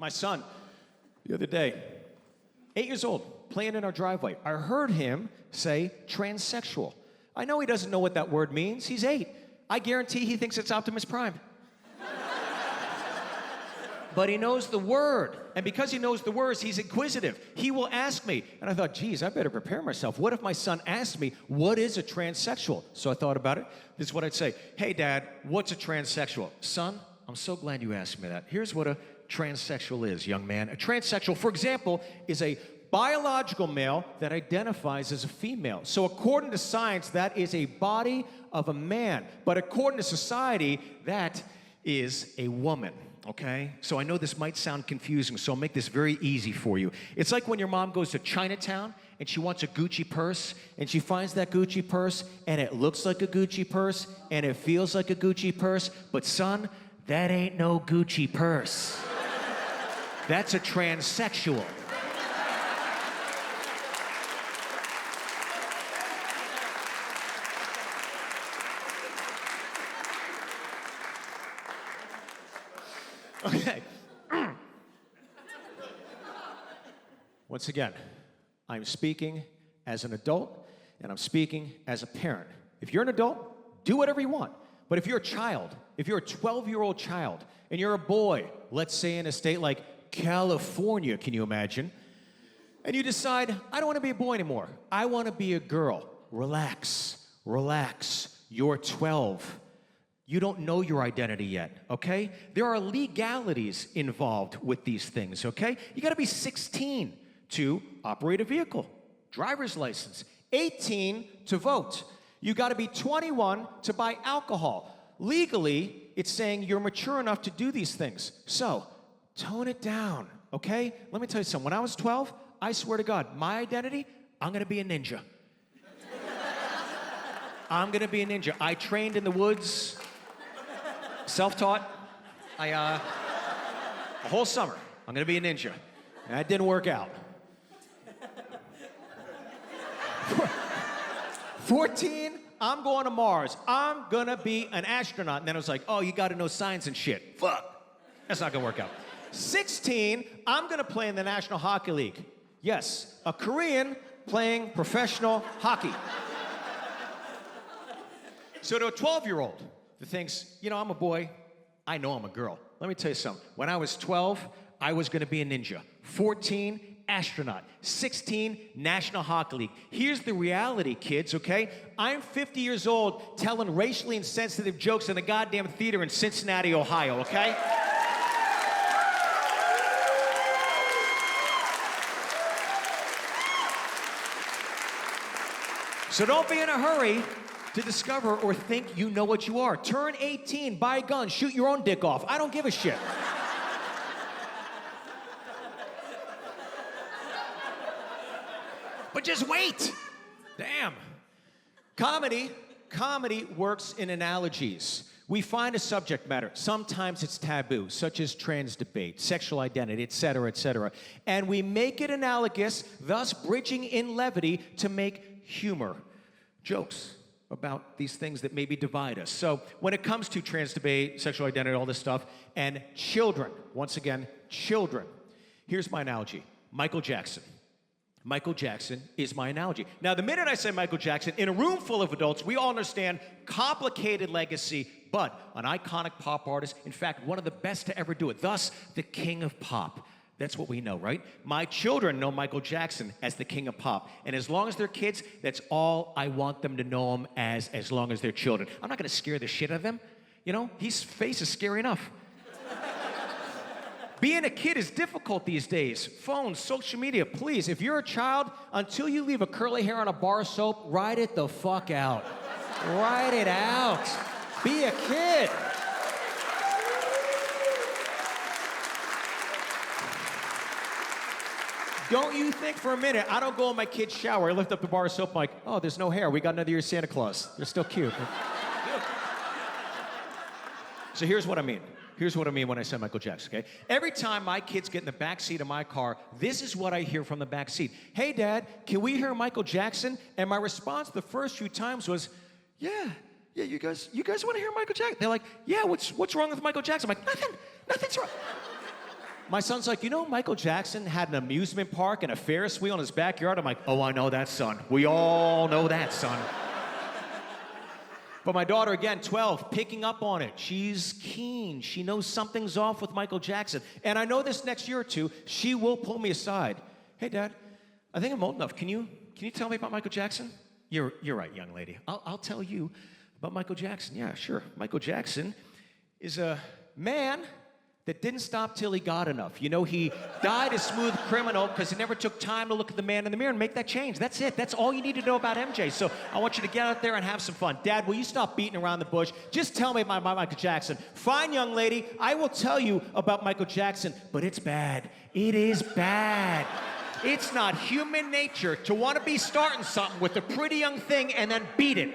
My son, the other day, 8 years old, playing in our driveway. I heard him say transsexual. I know he doesn't know what that word means. He's 8. I guarantee he thinks it's Optimus Prime. But he knows the word. And because he knows the words, he's inquisitive. He will ask me. And I thought, geez, I better prepare myself. What if my son asked me, what is a transsexual? So I thought about it. This is what I'd say. Hey, Dad, what's a transsexual? Son, I'm so glad you asked me that. Here's what a transsexual is, young man. A transsexual, for example, is a biological male that identifies as a female. So according to science, that is a body of a man. But according to society, that is a woman. Okay? So I know this might sound confusing, so I'll make this very easy for you. It's like when your mom goes to Chinatown and she wants a Gucci purse, and she finds that Gucci purse, and it looks like a Gucci purse, and it feels like a Gucci purse, but son, that ain't no Gucci purse. That's a transsexual. Okay. Once again, I'm speaking as an adult, and I'm speaking as a parent. If you're an adult, do whatever you want. But if you're a child, if you're a 12-year-old child, and you're a boy, let's say in a state like California, can you imagine? And you decide, I don't want to be a boy anymore. I want to be a girl. Relax, relax. You're 12. You don't know your identity yet, okay? There are legalities involved with these things, okay? You gotta be 16 to operate a vehicle, driver's license, 18 to vote. You gotta be 21 to buy alcohol. Legally, it's saying you're mature enough to do these things. So, tone it down, okay? Let me tell you something. When I was 12, I swear to God, my identity, I'm gonna be a ninja. I'm gonna be a ninja. I trained in the woods. Self-taught. A whole summer, I'm gonna be a ninja. And that didn't work out. 14, I'm going to Mars. I'm gonna be an astronaut. And then I was like, oh, you gotta know science and shit. Fuck. That's not gonna work out. 16, I'm gonna play in the National Hockey League. Yes, a Korean playing professional hockey. So to a 12-year-old, that thinks, you know, I'm a boy, I know I'm a girl. Let me tell you something. When I was 12, I was gonna be a ninja. 14, astronaut. 16, National Hockey League. Here's the reality, kids, okay? I'm 50 years old telling racially insensitive jokes in a goddamn theater in Cincinnati, Ohio, okay? So don't be in a hurry to discover or think you know what you are. Turn 18, buy a gun, shoot your own dick off. I don't give a shit. But just wait. Damn. Comedy works in analogies. We find a subject matter. Sometimes it's taboo, such as trans debate, sexual identity, etc., etc. And we make it analogous, thus bridging in levity to make humor, jokes about these things that maybe divide us. So when it comes to trans debate, sexual identity, all this stuff, and children, once again, children, here's my analogy. Michael Jackson. Michael Jackson is my analogy. Now, the minute I say Michael Jackson, in a room full of adults, we all understand complicated legacy, but an iconic pop artist, in fact, one of the best to ever do it, thus the king of pop. That's what we know, right? My children know Michael Jackson as the king of pop. And as long as they're kids, that's all I want them to know him as long as they're children. I'm not gonna scare the shit out of them. You know, his face is scary enough. Being a kid is difficult these days. Phones, social media, please, if you're a child, until you leave a curly hair on a bar of soap, ride it the fuck out. Ride it out. Be a kid. Don't you think for a minute, I don't go in my kid's shower, I lift up the bar of soap, I'm like, oh, there's no hair, we got another year's Santa Claus. They're still cute. So here's what I mean. Here's what I mean when I say Michael Jackson, okay? Every time my kids get in the back seat of my car, this is what I hear from the back seat. Hey, Dad, can we hear Michael Jackson? And my response the first few times was, yeah, you guys want to hear Michael Jackson? They're like, yeah, what's wrong with Michael Jackson? I'm like, nothing's wrong. My son's like, you know, Michael Jackson had an amusement park and a Ferris wheel in his backyard. I'm like, oh, I know that, son. We all know that, son. But my daughter, again, 12, picking up on it. She's keen. She knows something's off with Michael Jackson. And I know this next year or two, she will pull me aside. Hey, Dad, I think I'm old enough. Can you tell me about Michael Jackson? You're right, young lady. I'll tell you about Michael Jackson. Yeah, sure. Michael Jackson is a man that didn't stop till he got enough. You know, he died a smooth criminal because he never took time to look at the man in the mirror and make that change. That's it. That's all you need to know about MJ. So I want you to get out there and have some fun. Dad, will you stop beating around the bush? Just tell me about Michael Jackson. Fine, young lady, I will tell you about Michael Jackson, but it's bad. It is bad. It's not human nature to want to be starting something with a pretty young thing and then beat it.